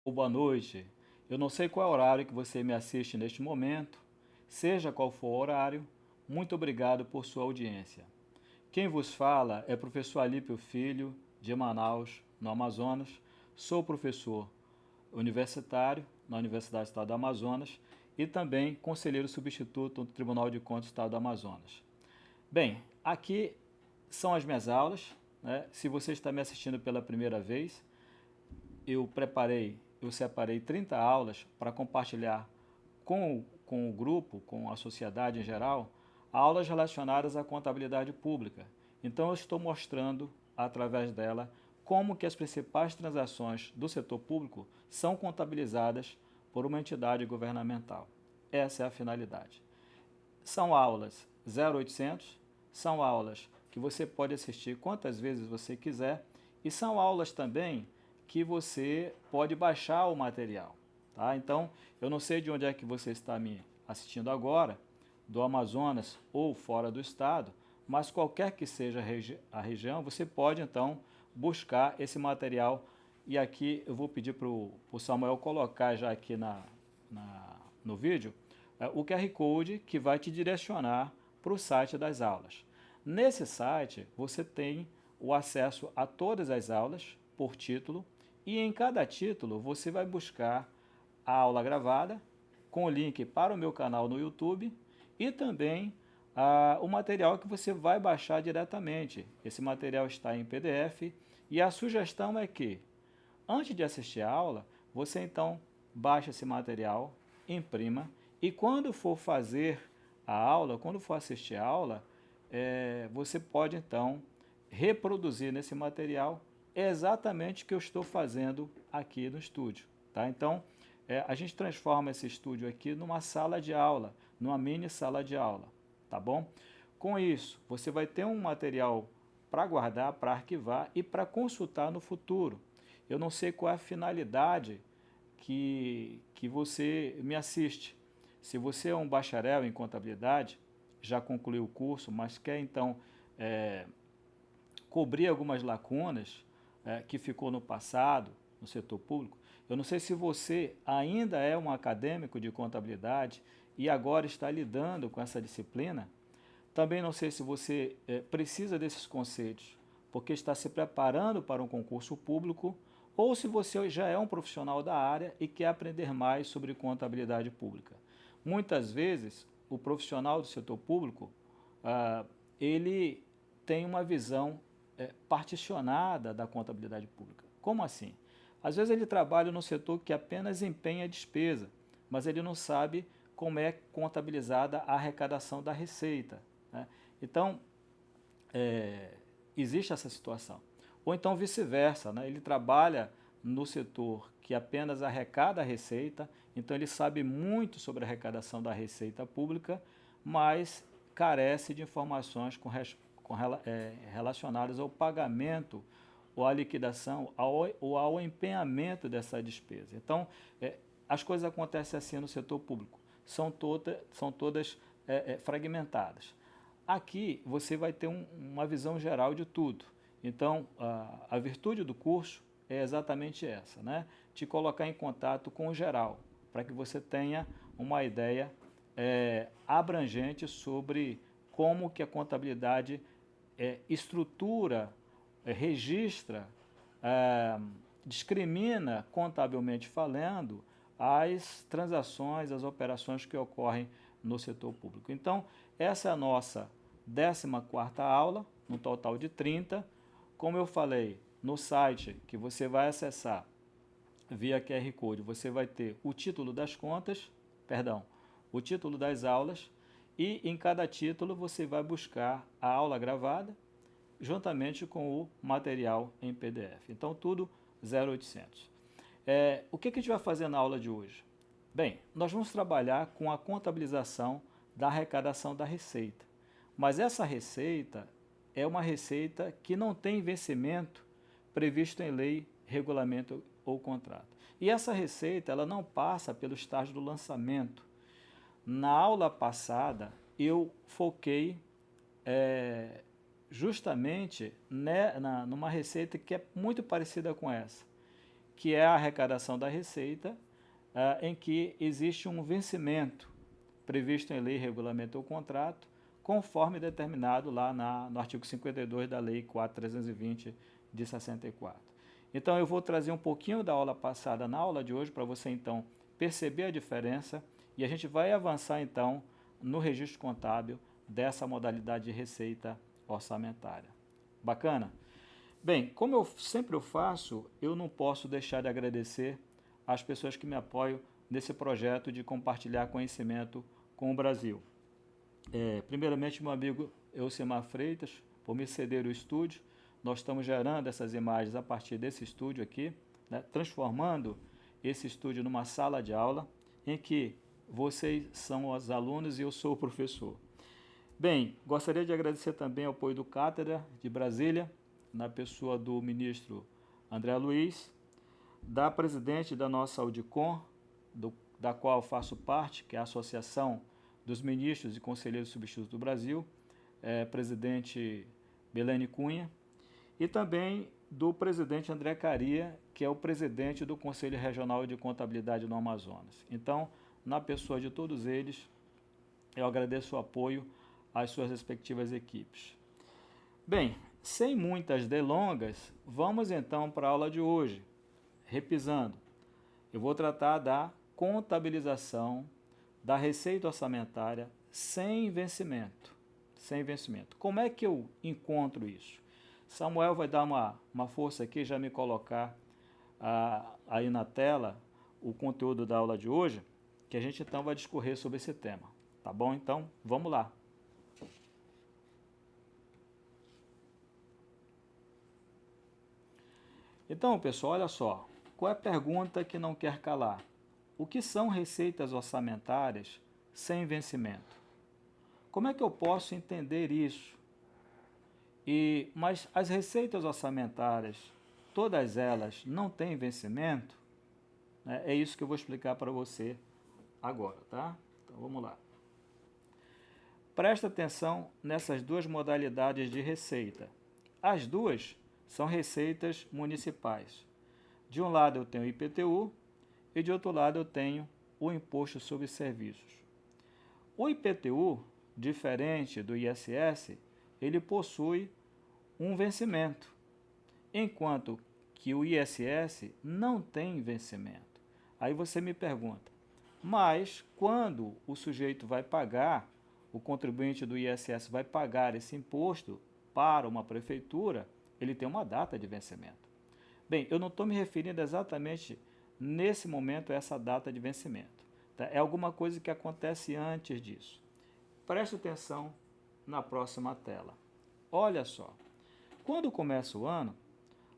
Boa noite. Eu não sei qual é o horário que você me assiste neste momento. Seja qual for o horário, muito obrigado por sua audiência. Quem vos fala é professor Alípio Filho, de Manaus, no Amazonas. Sou professor universitário na Universidade do Estado do Amazonas e também conselheiro substituto do Tribunal de Contas do Estado do Amazonas. Bem, aqui são as minhas aulas, né? Se você está me assistindo pela primeira vez, eu separei 30 aulas para compartilhar com o grupo, com a sociedade em geral, aulas relacionadas à contabilidade pública. Então eu estou mostrando, através dela, como que as principais transações do setor público são contabilizadas por uma entidade governamental. Essa é a finalidade. São aulas 0800, são aulas que você pode assistir quantas vezes você quiser e são aulas também que você pode baixar o material. Tá? Então, eu não sei de onde é que você está me assistindo agora, do Amazonas ou fora do estado, mas qualquer que seja a região, você pode então buscar esse material. E aqui eu vou pedir para o Samuel colocar já aqui no vídeo o QR Code que vai te direcionar para o site das aulas. Nesse site você tem o acesso a todas as aulas por título e em cada título você vai buscar a aula gravada com o link para o meu canal no YouTube e também o material que você vai baixar diretamente. Esse material está em PDF e a sugestão é que, antes de assistir a aula, você então baixa esse material, imprima e quando for fazer a aula, quando for assistir a aula, você pode então reproduzir nesse material exatamente o que eu estou fazendo aqui no estúdio. Tá? Então, a gente transforma esse estúdio aqui numa sala de aula, numa mini sala de aula, tá bom? Com isso, você vai ter um material para guardar, para arquivar e para consultar no futuro. Eu não sei qual é a finalidade que você me assiste. Se você é um bacharel em contabilidade, já concluiu o curso, mas quer então cobrir algumas lacunas que ficou no passado, no setor público, eu não sei se você ainda é um acadêmico de contabilidade e agora está lidando com essa disciplina. Também não sei se você precisa desses conceitos porque está se preparando para um concurso público ou se você já é um profissional da área e quer aprender mais sobre contabilidade pública. Muitas vezes, o profissional do setor público, ele tem uma visão particionada da contabilidade pública. Como assim? Às vezes ele trabalha no setor que apenas empenha a despesa, mas ele não sabe como é contabilizada a arrecadação da receita. Né? Então, existe essa situação. Ou então vice-versa, né? Ele trabalha no setor que apenas arrecada a receita, então ele sabe muito sobre a arrecadação da receita pública, mas carece de informações relacionadas ao pagamento ou à liquidação ou ao empenhamento dessa despesa. Então, as coisas acontecem assim no setor público, são todas fragmentadas. Aqui você vai ter uma visão geral de tudo. Então, a virtude do curso é exatamente essa, né? Te colocar em contato com o geral, para que você tenha uma ideia abrangente sobre como que a contabilidade estrutura, registra, discrimina, contabilmente falando, as transações, as operações que ocorrem no setor público. Então, essa é a nossa 14ª aula, no total de 30. Como eu falei, no site que você vai acessar via QR Code, você vai ter o título das contas, o título das aulas, e em cada título você vai buscar a aula gravada, juntamente com o material em PDF. Então, tudo 0800. O que a gente vai fazer na aula de hoje? Bem, nós vamos trabalhar com a contabilização da arrecadação da receita. Mas essa receita é uma receita que não tem vencimento previsto em lei, regulamento ou contrato. E essa receita ela não passa pelo estágio do lançamento. Na aula passada, eu foquei justamente numa receita que é muito parecida com essa, que é a arrecadação da receita, em que existe um vencimento previsto em lei, regulamento ou contrato, conforme determinado lá no artigo 52 da Lei 4.320 de 64. Então eu vou trazer um pouquinho da aula passada na aula de hoje para você então perceber a diferença e a gente vai avançar então no registro contábil dessa modalidade de receita orçamentária. Bacana? Bem, como eu sempre faço, eu não posso deixar de agradecer às pessoas que me apoiam nesse projeto de compartilhar conhecimento com o Brasil. Primeiramente, meu amigo Elcimar Freitas, por me ceder o estúdio. Nós estamos gerando essas imagens a partir desse estúdio aqui, né, transformando esse estúdio numa sala de aula em que vocês são os alunos e eu sou o professor. Bem, gostaria de agradecer também ao apoio do Cátedra de Brasília, na pessoa do ministro André Luiz, da presidente da nossa Audicom, da qual faço parte, que é a Associação dos Ministros e Conselheiros Substitutos do Brasil, presidente Belene Cunha, e também do presidente André Caria, que é o presidente do Conselho Regional de Contabilidade no Amazonas. Então, na pessoa de todos eles, eu agradeço o apoio às suas respectivas equipes. Bem, sem muitas delongas, vamos então para a aula de hoje. Repisando, eu vou tratar da contabilização da receita orçamentária sem vencimento. Sem vencimento. Como é que eu encontro isso? Samuel vai dar uma força aqui, já me colocar aí na tela o conteúdo da aula de hoje, que a gente então vai discorrer sobre esse tema. Tá bom? Então, vamos lá. Então, pessoal, olha só. Qual é a pergunta que não quer calar? O que são receitas orçamentárias sem vencimento? Como é que eu posso entender isso? Mas as receitas orçamentárias, todas elas não têm vencimento? Né? É isso que eu vou explicar para você agora, tá? Então vamos lá. Presta atenção nessas duas modalidades de receita. As duas são receitas municipais. De um lado eu tenho o IPTU e de outro lado eu tenho o Imposto sobre Serviços. O IPTU, diferente do ISS, ele possui um vencimento, enquanto que o ISS não tem vencimento. Aí você me pergunta, mas quando o sujeito vai pagar, o contribuinte do ISS vai pagar esse imposto para uma prefeitura, ele tem uma data de vencimento. Bem, eu não estou me referindo exatamente nesse momento a essa data de vencimento. Tá? É alguma coisa que acontece antes disso. Preste atenção na próxima tela. Olha só, quando começa o ano,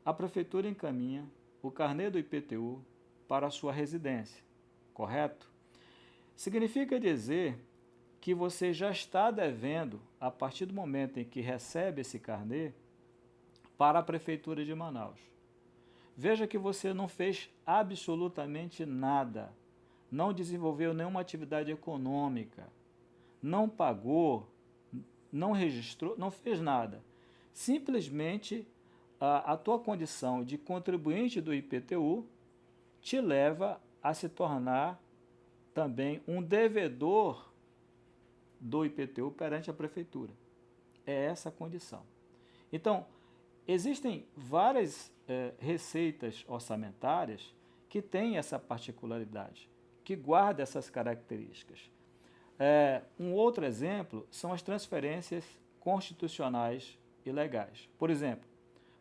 a prefeitura encaminha o carnê do IPTU para a sua residência, correto? Significa dizer que você já está devendo, a partir do momento em que recebe esse carnê, para a prefeitura de Manaus. Veja que você não fez absolutamente nada, não desenvolveu nenhuma atividade econômica, não pagou, não registrou, não fez nada. Simplesmente a tua condição de contribuinte do IPTU te leva a se tornar também um devedor do IPTU perante a prefeitura. É essa a condição. Então, existem várias receitas orçamentárias que têm essa particularidade, que guardam essas características. Um outro exemplo são as transferências constitucionais e legais. Por exemplo,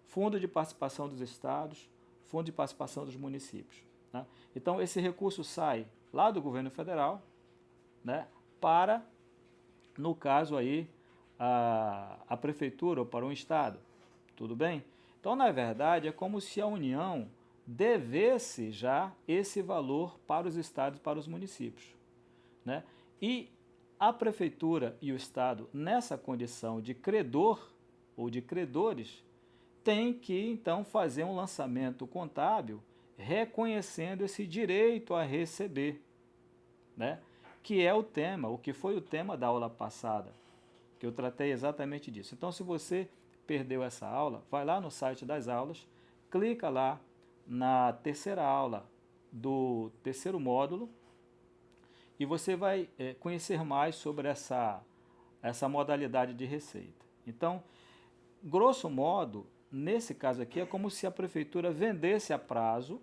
Fundo de Participação dos Estados, Fundo de Participação dos Municípios. Né? Então, esse recurso sai lá do governo federal, né, para, no caso aí, a prefeitura ou para um estado. Tudo bem? Então, na verdade, é como se a União devesse já esse valor para os estados e para os municípios. Né? E a prefeitura e o estado, nessa condição de credor ou de credores, tem que, então, fazer um lançamento contábil reconhecendo esse direito a receber, né? Que é o tema, o que foi o tema da aula passada. que eu tratei exatamente disso. Então, se você perdeu essa aula, vai lá no site das aulas, clica lá na terceira aula do terceiro módulo e você vai conhecer mais sobre essa modalidade de receita. Então, grosso modo, nesse caso aqui, é como se a prefeitura vendesse a prazo,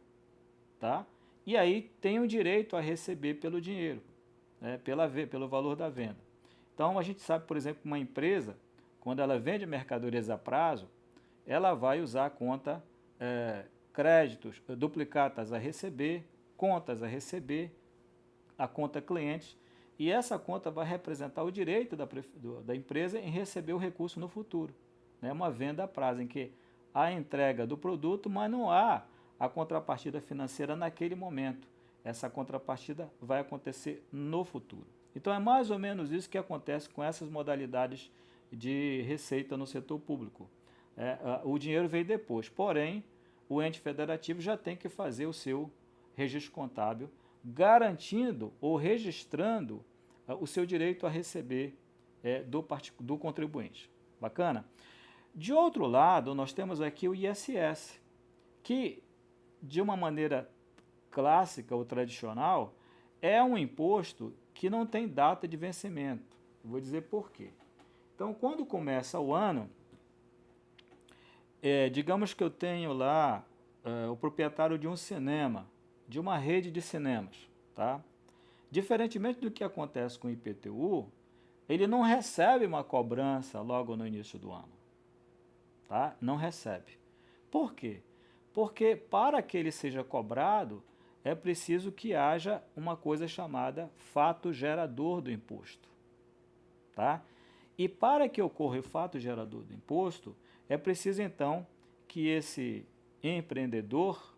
tá? E aí tem o direito a receber pelo dinheiro, né? Pelo valor da venda. Então, a gente sabe, por exemplo, que uma empresa, quando ela vende mercadorias a prazo, ela vai usar a conta créditos, duplicatas a receber, contas a receber, a conta clientes, e essa conta vai representar o direito da empresa em receber o recurso no futuro. É uma venda a prazo, em que há a entrega do produto, mas não há a contrapartida financeira naquele momento. Essa contrapartida vai acontecer no futuro. Então é mais ou menos isso que acontece com essas modalidades de receita no setor público. O dinheiro veio depois, porém o ente federativo já tem que fazer o seu registro contábil, garantindo ou registrando o seu direito a receber do contribuinte. Bacana? De outro lado, nós temos aqui o ISS, que de uma maneira clássica ou tradicional é um imposto que não tem data de vencimento. Vou dizer por quê. Então, quando começa o ano, digamos que eu tenho lá o proprietário de um cinema, de uma rede de cinemas, tá? Diferentemente do que acontece com o IPTU, ele não recebe uma cobrança logo no início do ano, tá? Não recebe. Por quê? Porque para que ele seja cobrado, é preciso que haja uma coisa chamada fato gerador do imposto, tá? E para que ocorra o fato gerador do imposto, é preciso então que esse empreendedor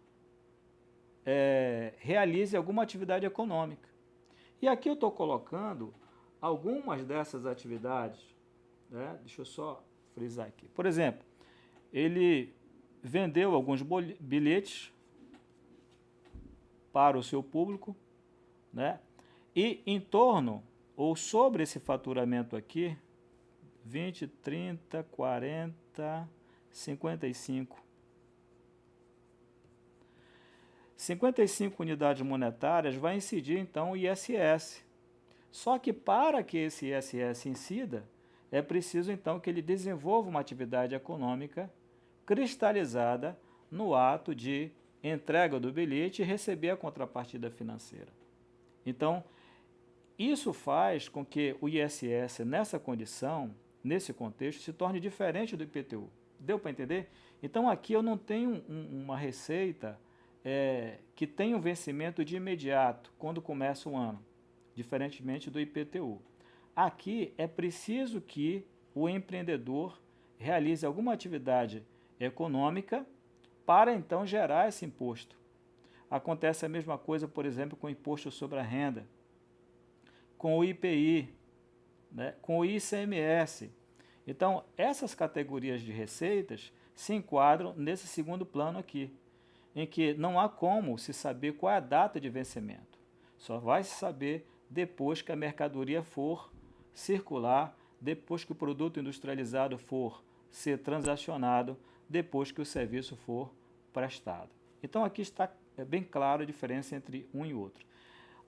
realize alguma atividade econômica. E aqui eu estou colocando algumas dessas atividades, né? Deixa eu só frisar aqui. Por exemplo, ele vendeu alguns bilhetes para o seu público, né? E em torno ou sobre esse faturamento aqui, 20, 30, 40, 55. 55 unidades monetárias vai incidir então o ISS. Só que para que esse ISS incida, é preciso então que ele desenvolva uma atividade econômica cristalizada no ato de entrega do bilhete e receber a contrapartida financeira. Então, isso faz com que o ISS, nessa condição, nesse contexto, se torne diferente do IPTU. Deu para entender? Então, aqui eu não tenho uma receita que tenha um vencimento de imediato, quando começa o ano, diferentemente do IPTU. Aqui é preciso que o empreendedor realize alguma atividade econômica para então gerar esse imposto. Acontece a mesma coisa, por exemplo, com o imposto sobre a renda, com o IPI, né, com o ICMS. Então, essas categorias de receitas se enquadram nesse segundo plano aqui, em que não há como se saber qual é a data de vencimento. Só vai se saber depois que a mercadoria for circular, depois que o produto industrializado for ser transacionado, depois que o serviço for prestado. Então aqui está bem clara a diferença entre um e outro.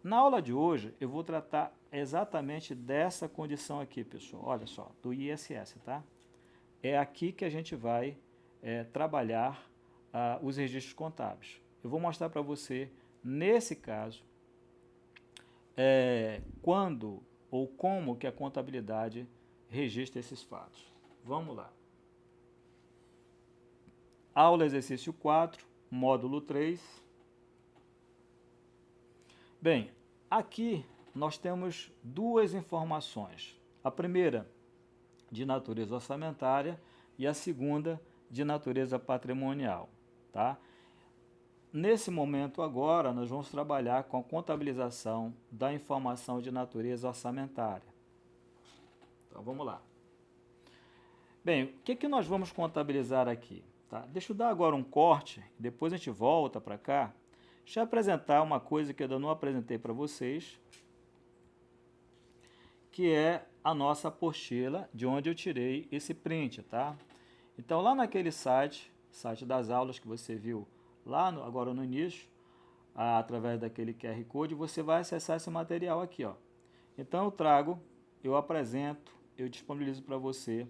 Na aula de hoje eu vou tratar exatamente dessa condição aqui, pessoal. Olha só, do ISS, tá? É aqui que a gente vai trabalhar os registros contábeis. Eu vou mostrar para você, nesse caso, quando ou como que a contabilidade registra esses fatos. Vamos lá. Aula exercício 4, módulo 3. Bem, aqui nós temos duas informações. A primeira, de natureza orçamentária, e a segunda, de natureza patrimonial. Tá? Nesse momento agora, nós vamos trabalhar com a contabilização da informação de natureza orçamentária. Então, vamos lá. Bem, o que nós vamos contabilizar aqui? Tá? Deixa eu dar agora um corte, depois a gente volta para cá. Deixa eu apresentar uma coisa que eu ainda não apresentei para vocês, que é a nossa apostila de onde eu tirei esse print, tá? Então, lá naquele site das aulas que você viu lá agora no início, através daquele QR Code, você vai acessar esse material aqui, ó. Então, eu apresento, eu disponibilizo para você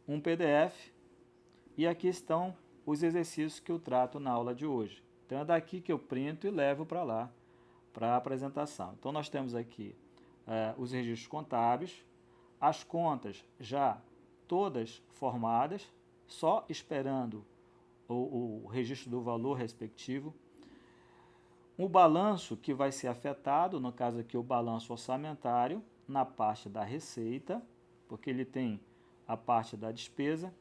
um PDF e aqui estão os exercícios que eu trato na aula de hoje. Então, é daqui que eu printo e levo para lá, para a apresentação. Então, nós temos aqui os registros contábeis, as contas já todas formadas, só esperando o registro do valor respectivo. O balanço que vai ser afetado, no caso aqui o balanço orçamentário, na parte da receita, porque ele tem a parte da despesa,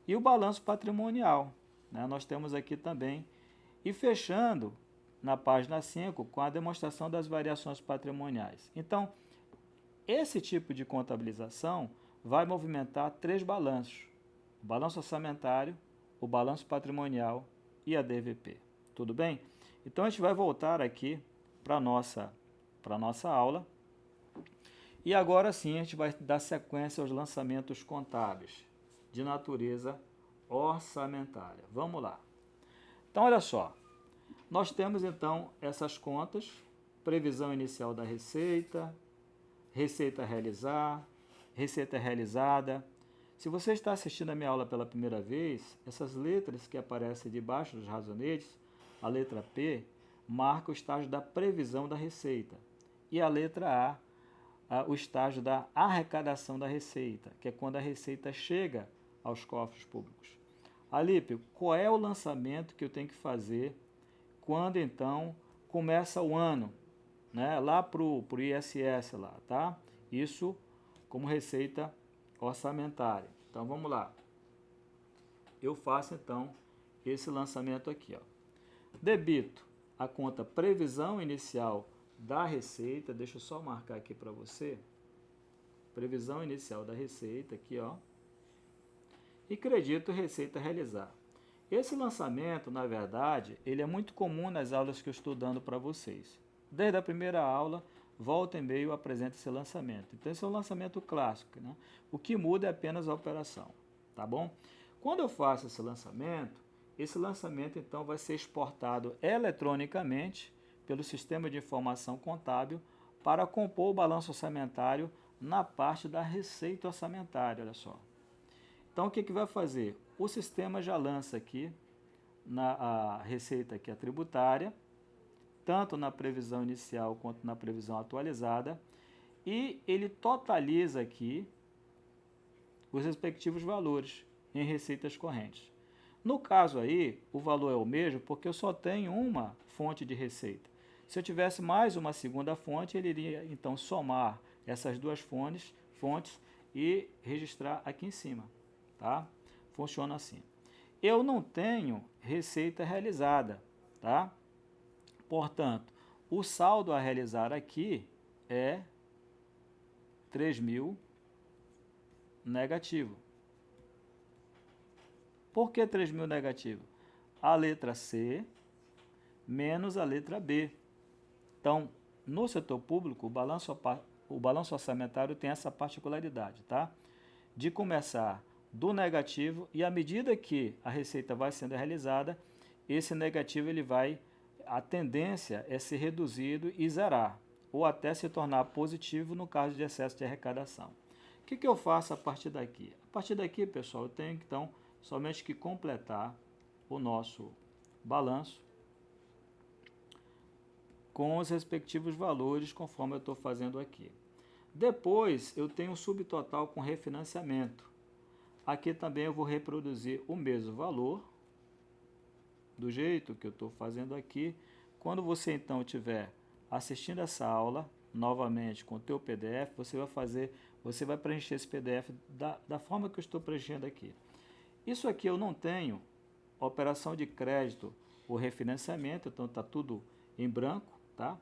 e o balanço patrimonial, né? Nós temos aqui também, e fechando na página 5 com a demonstração das variações patrimoniais. Então, esse tipo de contabilização vai movimentar 3 balanços: o balanço orçamentário, o balanço patrimonial e a DVP. Tudo bem? Então, a gente vai voltar aqui para a nossa aula. E agora sim, a gente vai dar sequência aos lançamentos contábeis de natureza orçamentária. Vamos lá. Então, olha só. Nós temos, então, essas contas: previsão inicial da receita, receita a realizar, receita realizada. Se você está assistindo a minha aula pela primeira vez, essas letras que aparecem debaixo dos razonetes, a letra P, marca o estágio da previsão da receita. E a letra A, o estágio da arrecadação da receita, que é quando a receita chega aos cofres públicos. Alípio, qual é o lançamento que eu tenho que fazer quando, então, começa o ano, né, lá para o ISS, lá, tá? Isso como receita orçamentária. Então, vamos lá. Eu faço, então, esse lançamento aqui, ó. Debito a conta previsão inicial da receita. Deixa eu só marcar aqui para você. Previsão inicial da receita, aqui, ó. E credito receita a realizar. Esse lançamento, na verdade, ele é muito comum nas aulas que eu estou dando para vocês. Desde a primeira aula, volta e meia eu apresento esse lançamento. Então, esse é um lançamento clássico, né? O que muda é apenas a operação, tá bom? Quando eu faço esse lançamento, então, vai ser exportado eletronicamente pelo Sistema de Informação Contábil para compor o balanço orçamentário na parte da receita orçamentária, olha só. Então, o que vai fazer? O sistema já lança aqui a receita aqui, a tributária, tanto na previsão inicial quanto na previsão atualizada, e ele totaliza aqui os respectivos valores em receitas correntes. No caso aí, o valor é o mesmo porque eu só tenho uma fonte de receita. Se eu tivesse mais uma segunda fonte, ele iria então somar essas duas fontes e registrar aqui em cima, tá? Funciona assim. Eu não tenho receita realizada, tá? Portanto, o saldo a realizar aqui é 3.000 negativo. Por que 3.000 negativo? A letra C menos a letra B. Então, no setor público, o balanço orçamentário tem essa particularidade, tá? De começar do negativo, e à medida que a receita vai sendo realizada, esse negativo a tendência é ser reduzido e zerar, ou até se tornar positivo no caso de excesso de arrecadação. O que eu faço a partir daqui? A partir daqui, pessoal, eu tenho então somente que completar o nosso balanço com os respectivos valores, conforme eu estou fazendo aqui. Depois, eu tenho um subtotal com refinanciamento. Aqui também eu vou reproduzir o mesmo valor, do jeito que eu estou fazendo aqui. Quando você então estiver assistindo essa aula, novamente com o teu PDF, você vai preencher esse PDF da forma que eu estou preenchendo aqui. Isso aqui eu não tenho operação de crédito ou refinanciamento, então está tudo em branco, tá?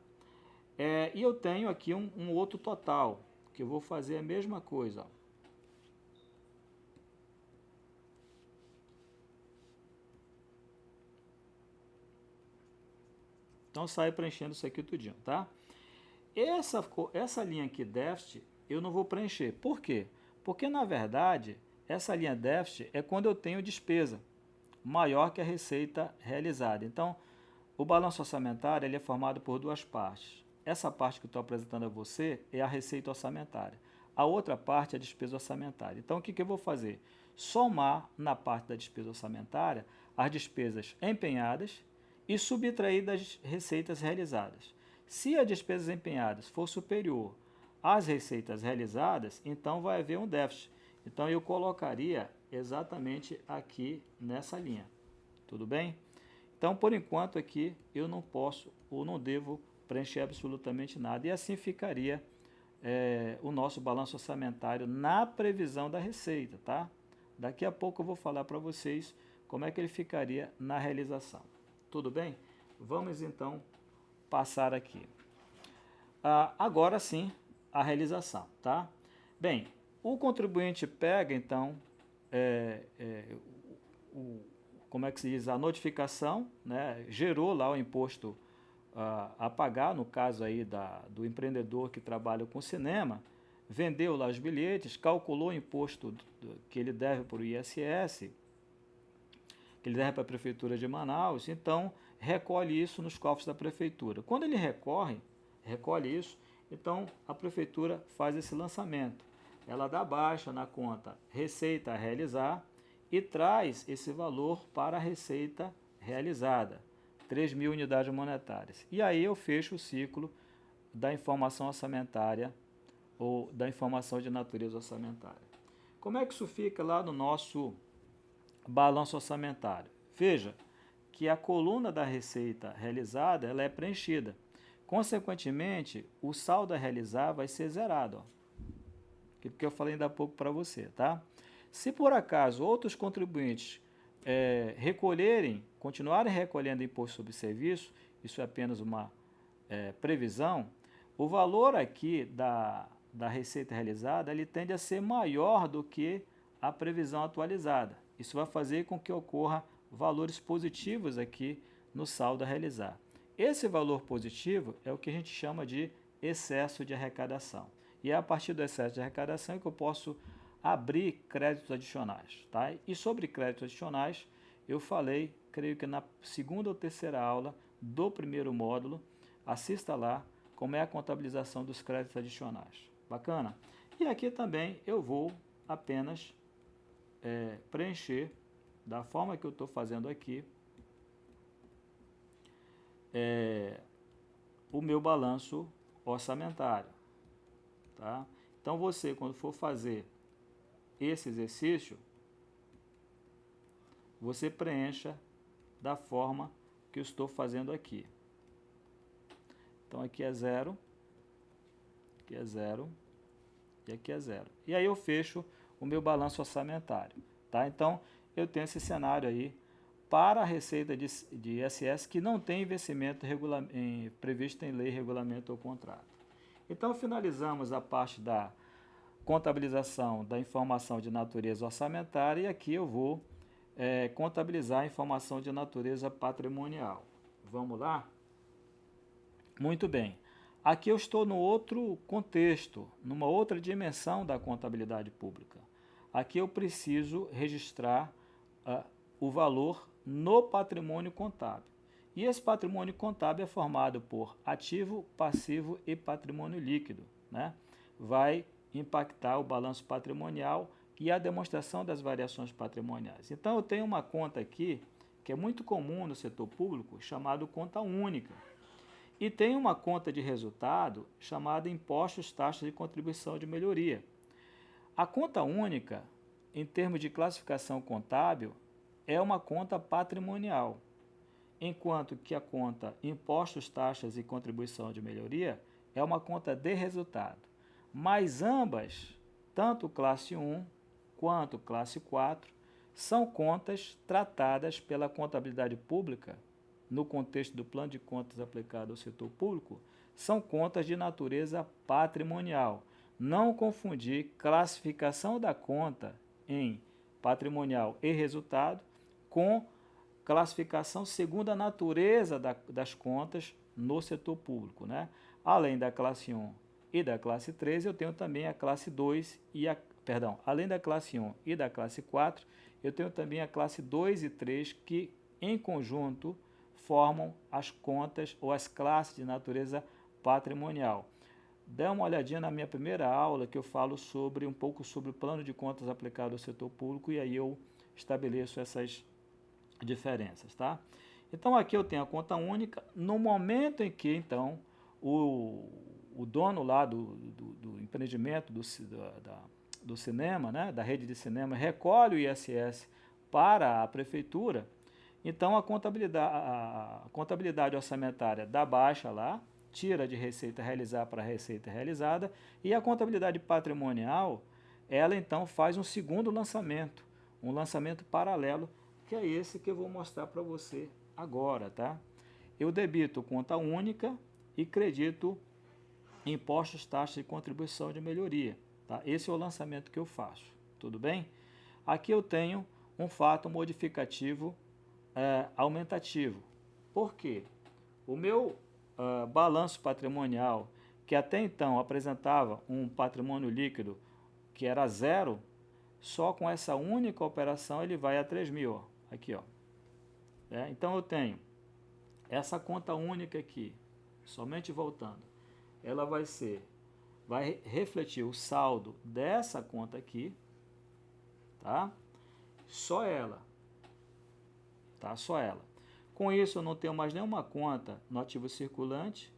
E eu tenho aqui um outro total, que eu vou fazer a mesma coisa, ó. Então sai preenchendo isso aqui tudinho, tá? Essa linha aqui, déficit, eu não vou preencher. Por quê? Porque, na verdade, essa linha déficit é quando eu tenho despesa maior que a receita realizada. Então, o balanço orçamentário ele é formado por duas partes. Essa parte que eu estou apresentando a você é a receita orçamentária. A outra parte é a despesa orçamentária. Então, o que eu vou fazer? Somar na parte da despesa orçamentária as despesas empenhadas e subtrair das receitas realizadas. Se as despesas empenhadas for superior às receitas realizadas, então vai haver um déficit. Então, eu colocaria exatamente aqui nessa linha. Tudo bem? Então, por enquanto aqui, eu não posso ou não devo preencher absolutamente nada. E assim ficaria o nosso balanço orçamentário na previsão da receita, tá? Daqui a pouco eu vou falar para vocês como é que ele ficaria na realização. Tudo bem? Vamos então passar aqui. Agora sim, a realização, tá? Bem, o contribuinte pega então como é que se diz, a notificação, né, gerou lá o imposto a pagar, no caso aí do empreendedor que trabalha com cinema, vendeu lá os bilhetes, calculou o imposto que ele deve para o ISS, que ele deve para a Prefeitura de Manaus, então recolhe isso nos cofres da Prefeitura. Quando ele recolhe isso, então a Prefeitura faz esse lançamento. Ela dá baixa na conta Receita a realizar e traz esse valor para a receita realizada, 3.000 unidades monetárias. E aí eu fecho o ciclo da informação orçamentária ou da informação de natureza orçamentária. Como é que isso fica lá no nosso balanço orçamentário? Veja que a coluna da receita realizada ela é preenchida. Consequentemente, o saldo a realizar vai ser zerado. Que eu falei ainda há pouco para você, tá? Se por acaso outros contribuintes continuarem recolhendo imposto sobre serviço, isso é apenas uma previsão, o valor aqui da receita realizada ele tende a ser maior do que a previsão atualizada. Isso vai fazer com que ocorra valores positivos aqui no saldo a realizar. Esse valor positivo é o que a gente chama de excesso de arrecadação. E é a partir do excesso de arrecadação que eu posso abrir créditos adicionais. Tá? E sobre créditos adicionais, eu falei, creio que na segunda ou terceira aula do primeiro módulo, assista lá como é a contabilização dos créditos adicionais. Bacana? E aqui também eu vou apenas preencher da forma que eu estou fazendo aqui o meu balanço orçamentário. Tá? Então você, quando for fazer esse exercício, você preencha da forma que eu estou fazendo aqui. Então aqui é 0, aqui é 0 e aqui é 0. E aí eu fecho o meu balanço orçamentário. Tá? Então eu tenho esse cenário aí para a receita de ISS que não tem vencimento previsto em lei, regulamento ou contrato. Então finalizamos a parte da contabilização da informação de natureza orçamentária e aqui eu vou contabilizar a informação de natureza patrimonial. Vamos lá? Muito bem. Aqui eu estou no outro contexto, numa outra dimensão da contabilidade pública. Aqui eu preciso registrar o valor no patrimônio contábil. E esse patrimônio contábil é formado por ativo, passivo e patrimônio líquido, né? Vai impactar o balanço patrimonial e a demonstração das variações patrimoniais. Então, eu tenho uma conta aqui, que é muito comum no setor público, chamada conta única. E tem uma conta de resultado chamada impostos, taxas e contribuição de melhoria. A conta única, em termos de classificação contábil, é uma conta patrimonial, enquanto que a conta impostos, taxas e contribuição de melhoria é uma conta de resultado. Mas ambas, tanto classe 1 quanto classe 4, são contas tratadas pela contabilidade pública, no contexto do plano de contas aplicado ao setor público, são contas de natureza patrimonial. Não confundir classificação da conta em patrimonial e resultado com classificação segundo a natureza das contas no setor público, né? Além da classe 1 e da classe 3, eu tenho também a classe 2 e além da classe 1 e da classe 4, eu tenho também a classe 2 e 3 que, em conjunto, formam as contas ou as classes de natureza patrimonial. Dá uma olhadinha na minha primeira aula que eu falo um pouco sobre o plano de contas aplicado ao setor público e aí eu estabeleço essas diferenças, tá? Então aqui eu tenho a conta única. No momento em que então o dono lá do empreendimento do cinema, né, da rede de cinema, recolhe o ISS para a prefeitura, então a contabilidade orçamentária dá baixa lá, tira de receita realizada para receita realizada, e a contabilidade patrimonial, ela então faz um segundo lançamento, um lançamento paralelo, que é esse que eu vou mostrar para você agora, tá? Eu debito conta única e credito impostos, taxas e contribuição de melhoria, tá? Esse é o lançamento que eu faço, tudo bem? Aqui eu tenho um fato modificativo aumentativo. Por quê? O meu balanço patrimonial, que até então apresentava um patrimônio líquido que era zero, só com essa única operação ele vai a 3.000, ó. Aqui, ó. Então eu tenho essa conta única aqui, somente voltando, ela vai refletir o saldo dessa conta aqui, tá? Só ela, tá? Só ela. Com isso eu não tenho mais nenhuma conta no ativo circulante,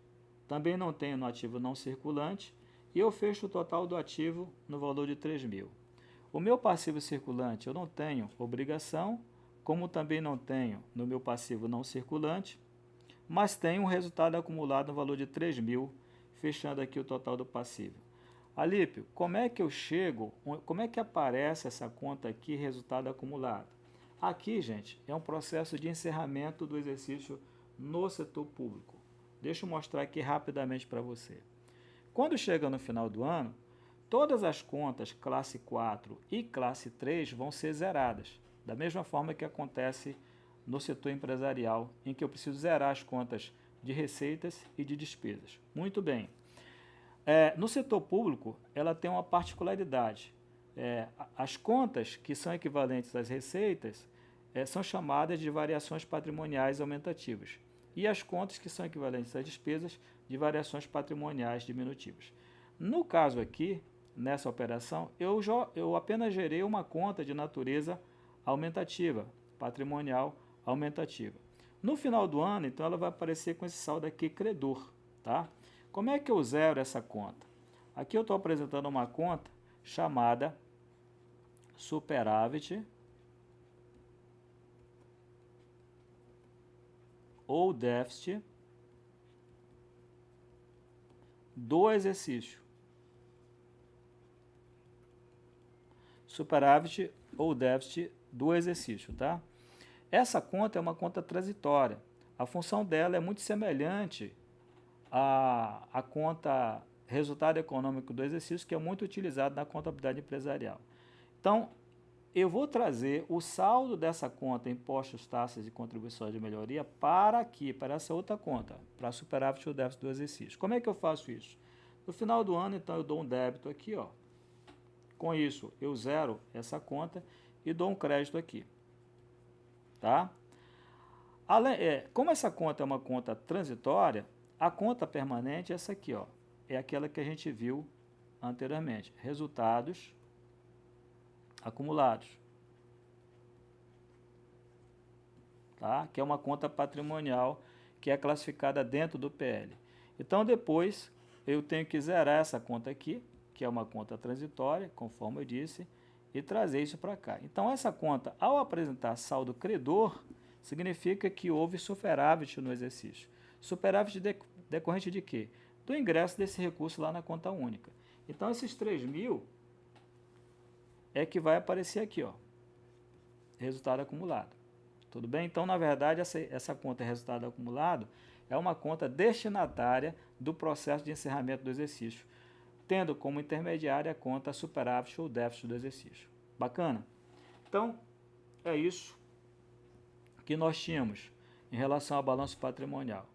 também não tenho no ativo não circulante, e eu fecho o total do ativo no valor de 3.000. O meu passivo circulante eu não tenho obrigação, como também não tenho no meu passivo não circulante, mas tenho um resultado acumulado no valor de 3.000, fechando aqui o total do passivo. Alípio, como é que eu chego, como é que aparece essa conta aqui, resultado acumulado? Aqui, gente, é um processo de encerramento do exercício no setor público. Deixa eu mostrar aqui rapidamente para você. Quando chega no final do ano, todas as contas classe 4 e classe 3 vão ser zeradas, da mesma forma que acontece no setor empresarial, em que eu preciso zerar as contas de receitas e de despesas. Muito bem. No setor público, ela tem uma particularidade. As contas que são equivalentes às receitas são chamadas de variações patrimoniais aumentativas. E as contas que são equivalentes às despesas, de variações patrimoniais diminutivas. No caso aqui, nessa operação, eu apenas gerei uma conta de natureza aumentativa, patrimonial aumentativa. No final do ano, então, ela vai aparecer com esse saldo aqui, credor, tá? Como é que eu zero essa conta? Aqui eu estou apresentando uma conta chamada superávit ou déficit do exercício. Superávit ou déficit do exercício, tá? Essa conta é uma conta transitória. A função dela é muito semelhante à conta resultado econômico do exercício, que é muito utilizado na contabilidade empresarial. Então, eu vou trazer o saldo dessa conta, impostos, taxas e contribuições de melhoria, para aqui, para essa outra conta, para superávit ou déficit do exercício. Como é que eu faço isso? No final do ano, então, eu dou um débito aqui, ó. Com isso, eu zero essa conta e dou um crédito aqui. Tá? Como essa conta é uma conta transitória, a conta permanente é essa aqui, ó. É aquela que a gente viu anteriormente. Resultados acumulados. Tá? Que é uma conta patrimonial que é classificada dentro do PL. Então, depois, eu tenho que zerar essa conta aqui, que é uma conta transitória, conforme eu disse, e trazer isso para cá. Então, essa conta, ao apresentar saldo credor, significa que houve superávit no exercício. Superávit decorrente de quê? Do ingresso desse recurso lá na conta única. Então, esses 3.000 é que vai aparecer aqui, ó, resultado acumulado. Tudo bem? Então, na verdade, essa conta resultado acumulado é uma conta destinatária do processo de encerramento do exercício, tendo como intermediária a conta superávit ou déficit do exercício. Bacana? Então, é isso que nós tínhamos em relação ao balanço patrimonial.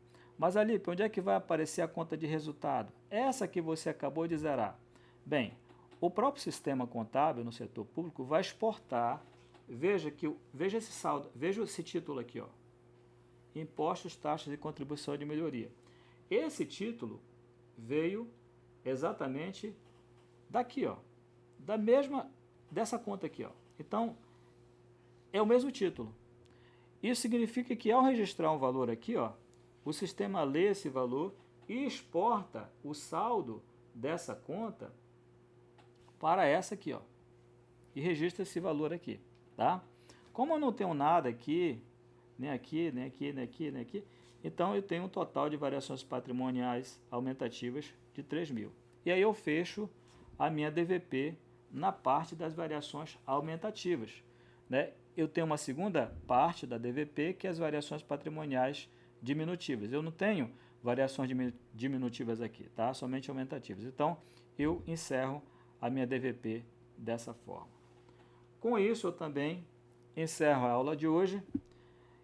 Mas, Alipe, onde é que vai aparecer a conta de resultado? Essa que você acabou de zerar. Bem, o próprio sistema contábil no setor público vai exportar, veja esse saldo, veja esse título aqui, ó, Impostos, Taxas e Contribuição de Melhoria. Esse título veio exatamente daqui, ó, dessa conta aqui, ó. Então, é o mesmo título. Isso significa que ao registrar um valor aqui, ó, o sistema lê esse valor e exporta o saldo dessa conta para essa aqui, ó, e registra esse valor aqui, tá? Como eu não tenho nada aqui, nem aqui, nem aqui, nem aqui, nem aqui, então eu tenho um total de variações patrimoniais aumentativas de 3.000. E aí eu fecho a minha DVP na parte das variações aumentativas, né? Eu tenho uma segunda parte da DVP, que é as variações patrimoniais diminutivas. Eu não tenho variações diminutivas aqui, tá? Somente aumentativas. Então, eu encerro a minha DVP dessa forma. Com isso, eu também encerro a aula de hoje.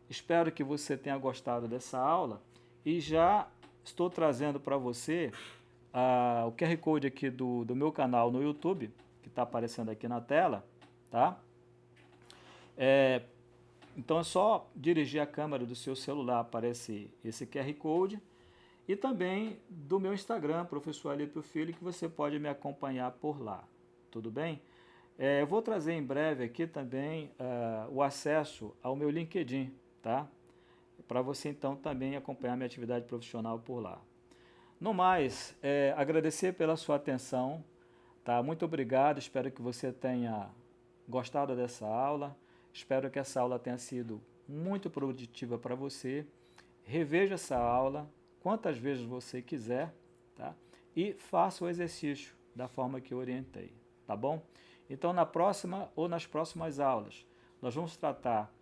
Espero que você tenha gostado dessa aula e já estou trazendo para você o QR Code aqui do meu canal no YouTube, que está aparecendo aqui na tela, tá? Então é só dirigir a câmera do seu celular, aparece esse QR Code, e também do meu Instagram, Professor Alípio Filho, que você pode me acompanhar por lá, tudo bem? Eu vou trazer em breve aqui também o acesso ao meu LinkedIn, tá? Para você então também acompanhar minha atividade profissional por lá. No mais, agradecer pela sua atenção, tá? Muito obrigado, espero que você tenha gostado dessa aula. Espero que essa aula tenha sido muito produtiva para você. Reveja essa aula quantas vezes você quiser, tá? E faça o exercício da forma que eu orientei, tá bom? Então, na próxima ou nas próximas aulas, nós vamos tratar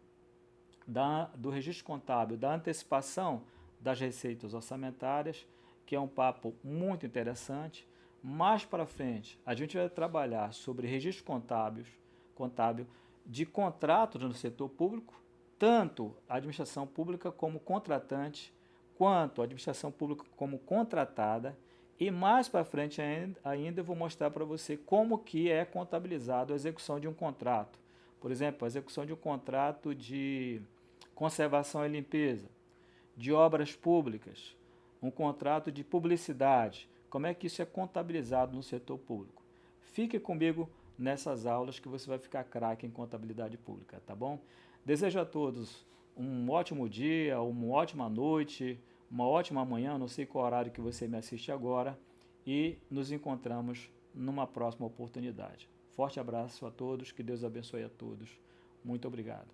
do registro contábil, da antecipação das receitas orçamentárias, que é um papo muito interessante. Mais para frente, a gente vai trabalhar sobre registro contábil de contratos no setor público, tanto a administração pública como contratante, quanto a administração pública como contratada, e mais para frente ainda eu vou mostrar para você como que é contabilizado a execução de um contrato. Por exemplo, a execução de um contrato de conservação e limpeza, de obras públicas, um contrato de publicidade, como é que isso é contabilizado no setor público. Fique comigo nessas aulas que você vai ficar craque em contabilidade pública, tá bom? Desejo a todos um ótimo dia, uma ótima noite, uma ótima manhã, não sei qual horário que você me assiste agora, e nos encontramos numa próxima oportunidade. Forte abraço a todos, que Deus abençoe a todos. Muito obrigado.